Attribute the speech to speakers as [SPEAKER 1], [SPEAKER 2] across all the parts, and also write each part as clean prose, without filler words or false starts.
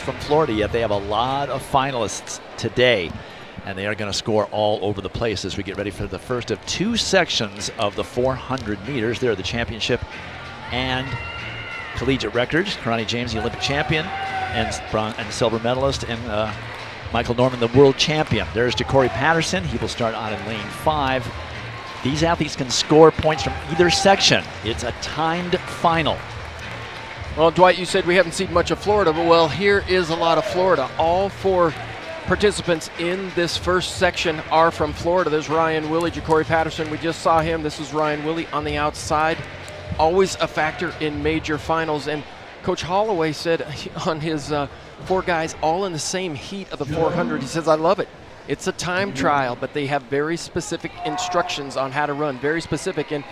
[SPEAKER 1] from Florida yet. They have a lot of finalists today, and they are going to score all over the place as we get ready for the first of 2 sections of the 400 meters. They're the championship and collegiate records. Karani James, the Olympic champion and silver medalist, and Michael Norman, the world champion. There's Ja'Cory Patterson. He will start on in lane 5. These athletes can score points from either section. It's a timed final.
[SPEAKER 2] Well, Dwight, you said we haven't seen much of Florida, but well, here is a lot of Florida. All 4 participants in this first section are from Florida. There's Ryan Willie, Ja'Cory Patterson. We just saw him. This is Ryan Willie on the outside. Always a factor in major finals. And Coach Holloway said on his 4 guys all in the same heat of the 400, he says, I love it. It's a time trial, but they have very specific instructions on how to run, very specific. And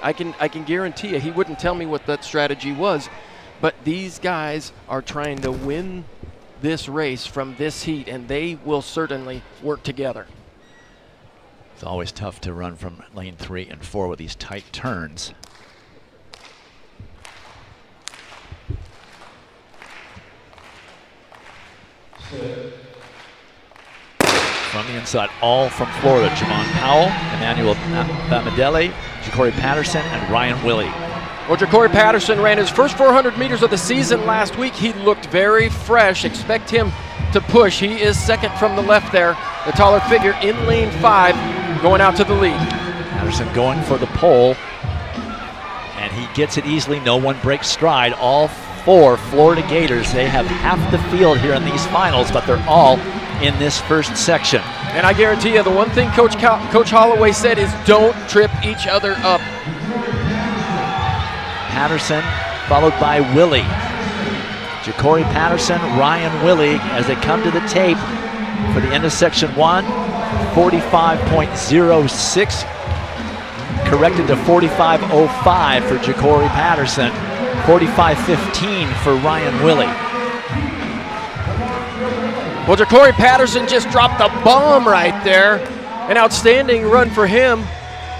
[SPEAKER 2] I can guarantee you he wouldn't tell me what that strategy was, but these guys are trying to win this race from this heat, and they will certainly work together.
[SPEAKER 1] It's always tough to run from lane 3 and 4 with these tight turns. From the inside, all from Florida. Javon Powell, Emmanuel Bamidele, Ja'Cory Patterson, and Ryan Willie.
[SPEAKER 2] Well, Ja'Cory Patterson ran his first 400 meters of the season last week. He looked very fresh. Expect him to push. He is second from the left there, the taller figure in lane 5, going out to the lead.
[SPEAKER 1] Patterson going for the pole, and he gets it easily. No one breaks stride. All 4 Florida Gators, they have half the field here in these finals, but they're all in this first section.
[SPEAKER 2] And I guarantee you, the one thing Coach Holloway said is don't trip each other up.
[SPEAKER 1] Patterson followed by Willie. Ja'Cory Patterson, Ryan Willie, as they come to the tape for the end of section 1, 45.06, corrected to 45.05 for Ja'Cory Patterson, 45.15 for Ryan Willie.
[SPEAKER 2] Well, Ja'Cory Patterson just dropped a bomb right there. An outstanding run for him.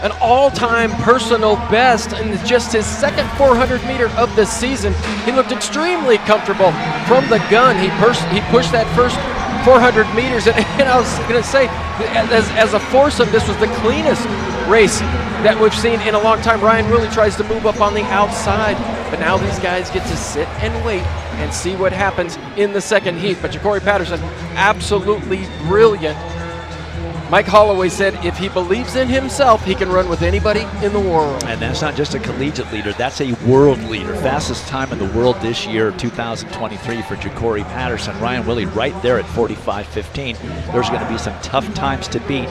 [SPEAKER 2] An all-time personal best, and just his second 400 meter of the season. He looked extremely comfortable from the gun. He pushed that first 400 meters, and I was going to say, as a foursome, this was the cleanest race that we've seen in a long time. Ryan Willie tries to move up on the outside, but now these guys get to sit and wait and see what happens in the second heat. But Ja'Cory Patterson, absolutely brilliant. Mike Holloway said if he believes in himself, he can run with anybody in the world.
[SPEAKER 1] And that's not just a collegiate leader, that's a world leader. Fastest time in the world this year, 2023 for Ja'Cory Patterson. Ryan Willie right there at 45.15. There's going to be some tough times to beat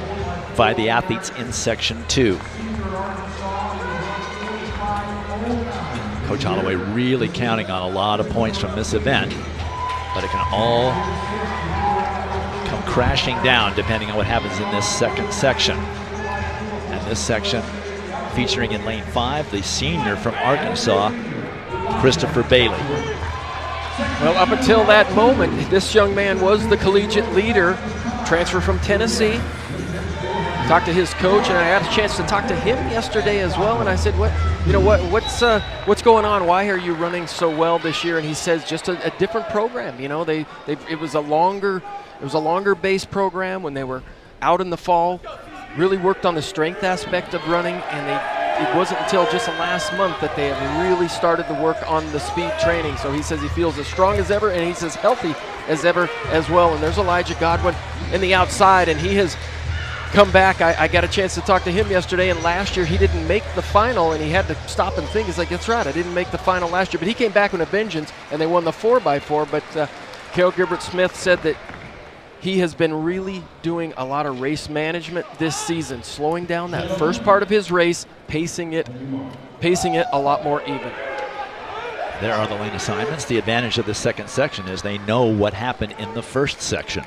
[SPEAKER 1] by the athletes in section 2. Coach Holloway really counting on a lot of points from this event, but it can all come crashing down depending on what happens in this second section. And this section featuring in lane 5 the senior from Arkansas, Christopher Bailey.
[SPEAKER 2] Well, up until that moment, this young man was the collegiate leader, transfer from Tennessee. Talked to his coach, and I had a chance to talk to him yesterday as well. And I said, what's going on? Why are you running so well this year? And he says, just a different program. You know, it was a longer base program when they were out in the fall. Really worked on the strength aspect of running, and it wasn't until just the last month that they have really started to work on the speed training. So he says he feels as strong as ever, and he says healthy as ever as well. And there's Elijah Godwin in the outside, and he has come back. I got a chance to talk to him yesterday, and last year he didn't make the final, and he had to stop and think. He's like, that's right, I didn't make the final last year, but he came back with a vengeance, and they won the 4x4. But Cale Gilbert-Smith said that he has been really doing a lot of race management this season, slowing down that first part of his race, pacing it a lot more even.
[SPEAKER 1] There are the lane assignments. The advantage of the second section is they know what happened in the first section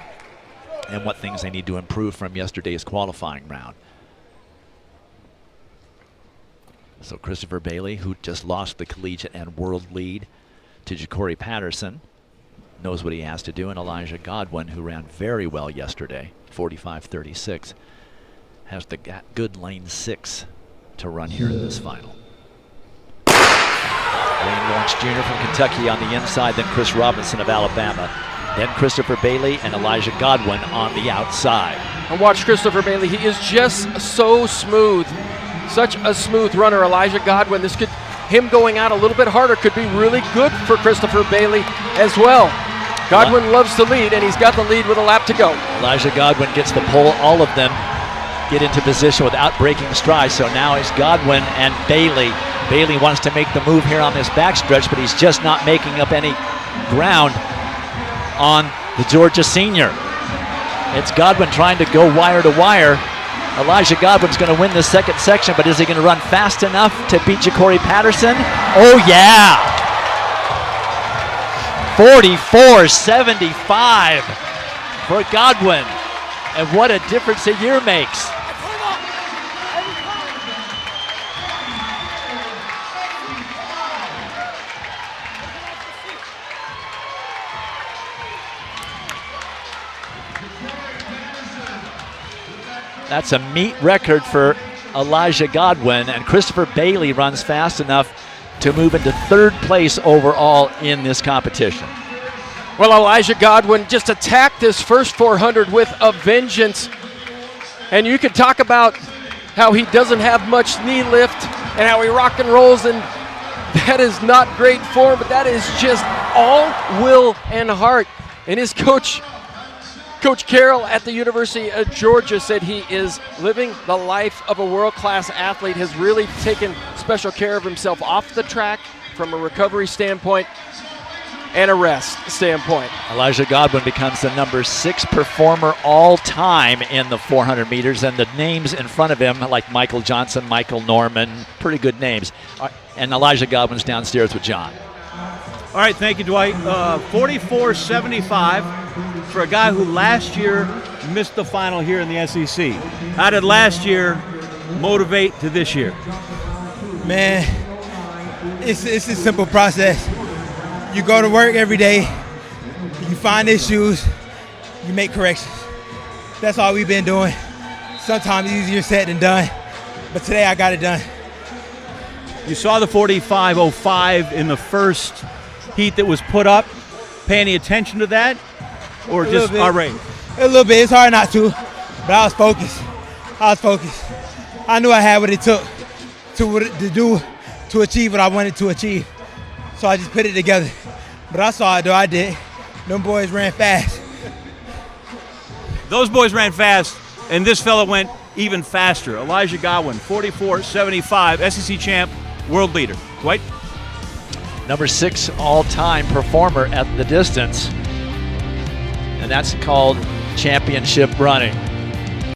[SPEAKER 1] and what things they need to improve from yesterday's qualifying round. So Christopher Bailey, who just lost the collegiate and world lead to Ja'Cory Patterson, knows what he has to do, and Elijah Godwin, who ran very well yesterday, 45.36, has the good lane 6 to run here in this final. Wayne Lawrence Jr. from Kentucky on the inside, then Chris Robinson of Alabama then Christopher Bailey and Elijah Godwin on the outside.
[SPEAKER 2] And watch Christopher Bailey. He is just so smooth. Such a smooth runner, Elijah Godwin. Him going out a little bit harder could be really good for Christopher Bailey as well. Godwin loves to lead, and he's got the lead with a lap to go.
[SPEAKER 1] Elijah Godwin gets the pole. All of them get into position without breaking stride. So now it's Godwin and Bailey. Bailey wants to make the move here on this backstretch, but he's just not making up any ground on the Georgia senior. It's Godwin trying to go wire to wire. Elijah Godwin's going to win the second section, but is he going to run fast enough to beat Ja'Cory Patterson? Oh, yeah. 44.75 for Godwin. And what a difference a year makes. That's a meet record for Elijah Godwin, and Christopher Bailey runs fast enough to move into third place overall in this competition.
[SPEAKER 2] Well, Elijah Godwin just attacked this first 400 with a vengeance. And you could talk about how he doesn't have much knee lift and how he rock and rolls, and that is not great form, but that is just all will and heart. And his coach Carroll at the University of Georgia said he is living the life of a world-class athlete, has really taken special care of himself off the track from a recovery standpoint and a rest standpoint.
[SPEAKER 1] Elijah Godwin becomes the number 6 performer all time in the 400 meters, and the names in front of him, like Michael Johnson, Michael Norman, pretty good names. And Elijah Godwin's downstairs with John.
[SPEAKER 3] All right, thank you, Dwight. 44.75 for a guy who last year missed the final here in the SEC. How did last year motivate to this year?
[SPEAKER 4] Man, it's a simple process. You go to work every day, you find issues, you make corrections. That's all we've been doing. Sometimes easier said than done, but today I got it done.
[SPEAKER 3] You saw the 45.05 in the first heat that was put up. Pay any attention to that? Or just our rate?
[SPEAKER 4] A little bit. It's hard not to, but I was focused. I knew I had what it took to achieve what I wanted to achieve. So I just put it together. But I saw it, though. I did. Them boys ran fast.
[SPEAKER 3] Those boys ran fast, and this fella went even faster. Elijah Godwin, 44.75, SEC champ, world leader. Dwight?
[SPEAKER 1] Number 6 all-time performer at the distance. And that's called championship running.